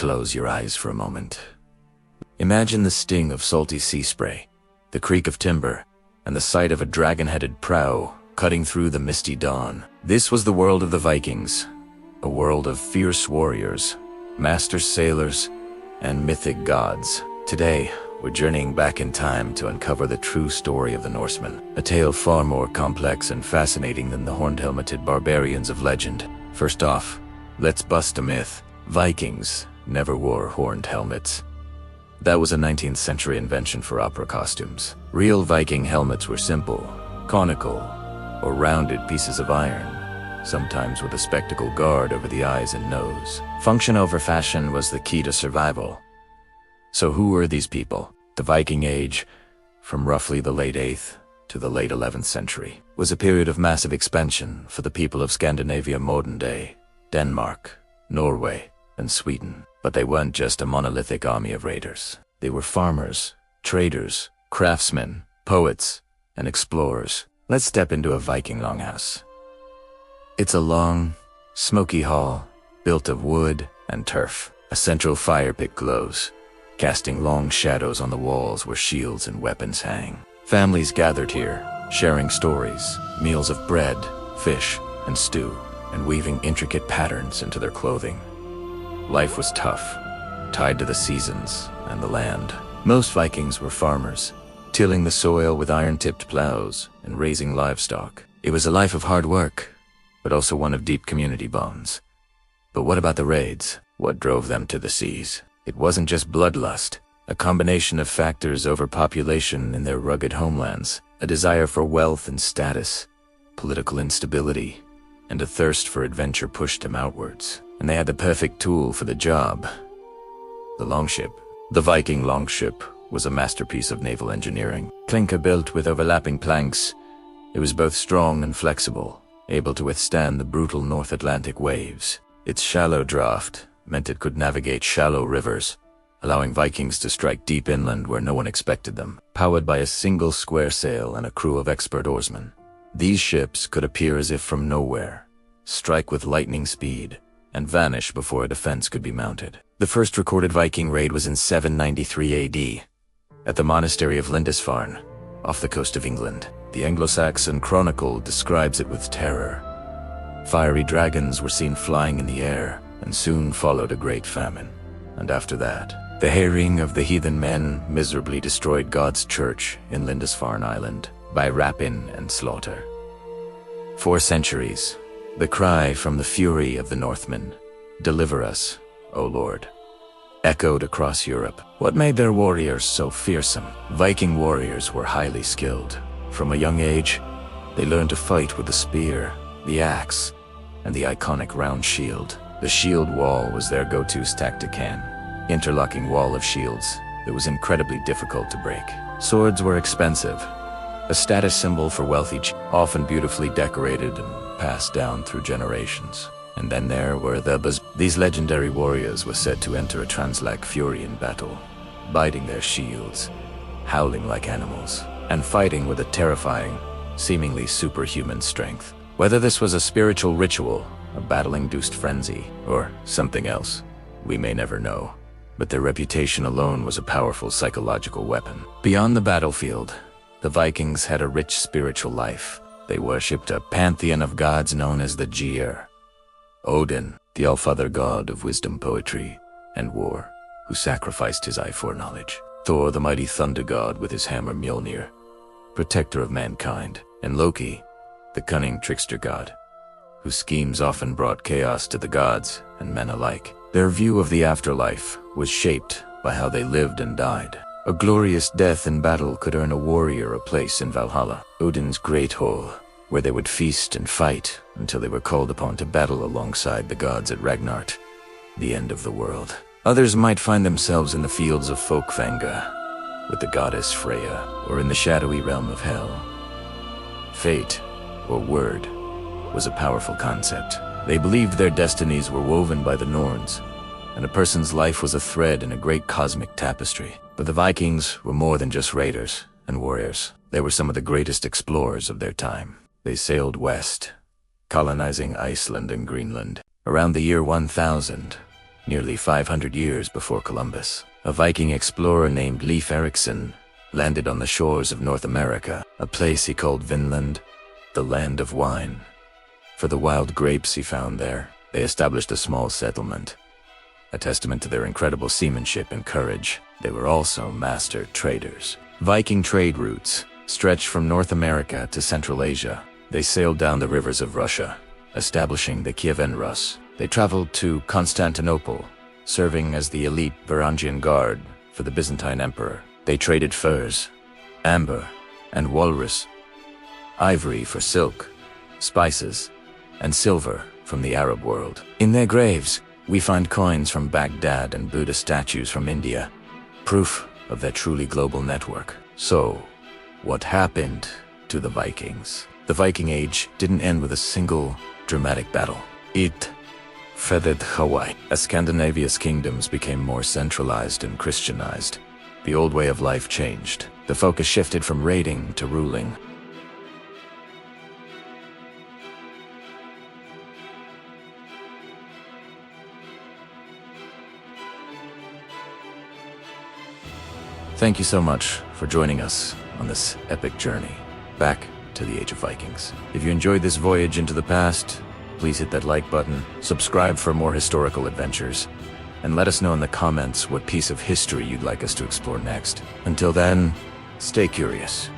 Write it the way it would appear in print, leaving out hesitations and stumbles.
Close your eyes for a moment. Imagine the sting of salty sea spray, the creak of timber, and the sight of a dragon-headed prow cutting through the misty dawn. This was the world of the Vikings, a world of fierce warriors, master sailors, and mythic gods. Today, we're journeying back in time to uncover the true story of the Norsemen, a tale far more complex and fascinating than the horned-helmeted barbarians of legend. First off, let's bust a myth. Vikings never wore horned helmets. That was a 19th century invention for opera costumes. Real Viking helmets were simple, conical, or rounded pieces of iron, sometimes with a spectacle guard over the eyes and nose. Function over fashion was the key to survival. So who were these people? The Viking Age, from roughly the late 8th to the late 11th century, was a period of massive expansion for the people of Scandinavia modern day, Denmark, Norway, and Sweden. But they weren't just a monolithic army of raiders. They were farmers, traders, craftsmen, poets, and explorers. Let's step into a Viking longhouse. It's a long, smoky hall, built of wood and turf. A central fire pit glows, casting long shadows on the walls where shields and weapons hang. Families gathered here, sharing stories, meals of bread, fish, and stew, and weaving intricate patterns into their clothing. Life was tough, tied to the seasons and the land. Most Vikings were farmers, tilling the soil with iron-tipped plows and raising livestock. It was a life of hard work, but also one of deep community bonds. But what about the raids? What drove them to the seas? It wasn't just bloodlust, a combination of factors: overpopulation in their rugged homelands, a desire for wealth and status, political instability, and a thirst for adventure pushed them outwards. And they had the perfect tool for the job: the longship. The Viking longship was a masterpiece of naval engineering. Clinker-built with overlapping planks, it was both strong and flexible, able to withstand the brutal North Atlantic waves. Its shallow draft meant it could navigate shallow rivers, allowing Vikings to strike deep inland where no one expected them. Powered by a single square sail and a crew of expert oarsmen, these ships could appear as if from nowhere, strike with lightning speed, and vanish before a defense could be mounted. The first recorded Viking raid was in 793 AD, at the monastery of Lindisfarne, off the coast of England. The Anglo-Saxon Chronicle describes it with terror. Fiery dragons were seen flying in the air, and soon followed a great famine. And after that, the harrying of the heathen men miserably destroyed God's church in Lindisfarne Island by rapine and slaughter. For centuries, the cry from the fury of the Northmen, "Deliver us, O Lord," echoed across Europe. What made their warriors so fearsome? Viking warriors were highly skilled. From a young age, they learned to fight with the spear, the axe, and the iconic round shield. The shield wall was their go-to tactic, interlocking wall of shields that was incredibly difficult to break. Swords were expensive, a status symbol for wealthy, often beautifully decorated and passed down through generations. And then there were these legendary warriors were said to enter a trans-like fury in battle, biting their shields, howling like animals, and fighting with a terrifying, seemingly superhuman strength. Whether this was a spiritual ritual, a battle-induced frenzy, or something else, we may never know. But their reputation alone was a powerful psychological weapon. Beyond the battlefield, the Vikings had a rich spiritual life. They worshipped a pantheon of gods known as the Geir. Odin, the all-father god of wisdom, poetry, and war, who sacrificed his eye for knowledge. Thor, the mighty thunder god with his hammer Mjolnir, protector of mankind. And Loki, the cunning trickster god, whose schemes often brought chaos to the gods and men alike. Their view of the afterlife was shaped by how they lived and died. A glorious death in battle could earn a warrior a place in Valhalla, Odin's great hall, where they would feast and fight until they were called upon to battle alongside the gods at Ragnarok, the end of the world. Others might find themselves in the fields of Folkvanga, with the goddess Freya, or in the shadowy realm of Hel. Fate, or word, was a powerful concept. They believed their destinies were woven by the Norns, and a person's life was a thread in a great cosmic tapestry. But the Vikings were more than just raiders and warriors. They were some of the greatest explorers of their time. They sailed west, colonizing Iceland and Greenland. Around the year 1000, nearly 500 years before Columbus. A Viking explorer named Leif Erikson landed on the shores of North America, a place he called Vinland, the land of wine. For the wild grapes he found there, they established a small settlement. A testament to their incredible seamanship and courage, they were also master traders. Viking trade routes stretched from North America to Central Asia. They sailed down the rivers of Russia, establishing the Kievan Rus. They traveled to Constantinople, serving as the elite Varangian Guard for the Byzantine Emperor. They traded furs, amber, and walrus, ivory for silk, spices, and silver from the Arab world. In their graves, we find coins from Baghdad and Buddha statues from India, proof of their truly global network. So, what happened to the Vikings? The Viking Age didn't end with a single dramatic battle. It feathered Hawaii. As Scandinavia's kingdoms became more centralized and Christianized, the old way of life changed. The focus shifted from raiding to ruling. Thank you so much for joining us on this epic journey back to the Age of Vikings. If you enjoyed this voyage into the past, please hit that like button, subscribe for more historical adventures, and let us know in the comments what piece of history you'd like us to explore next. Until then, stay curious.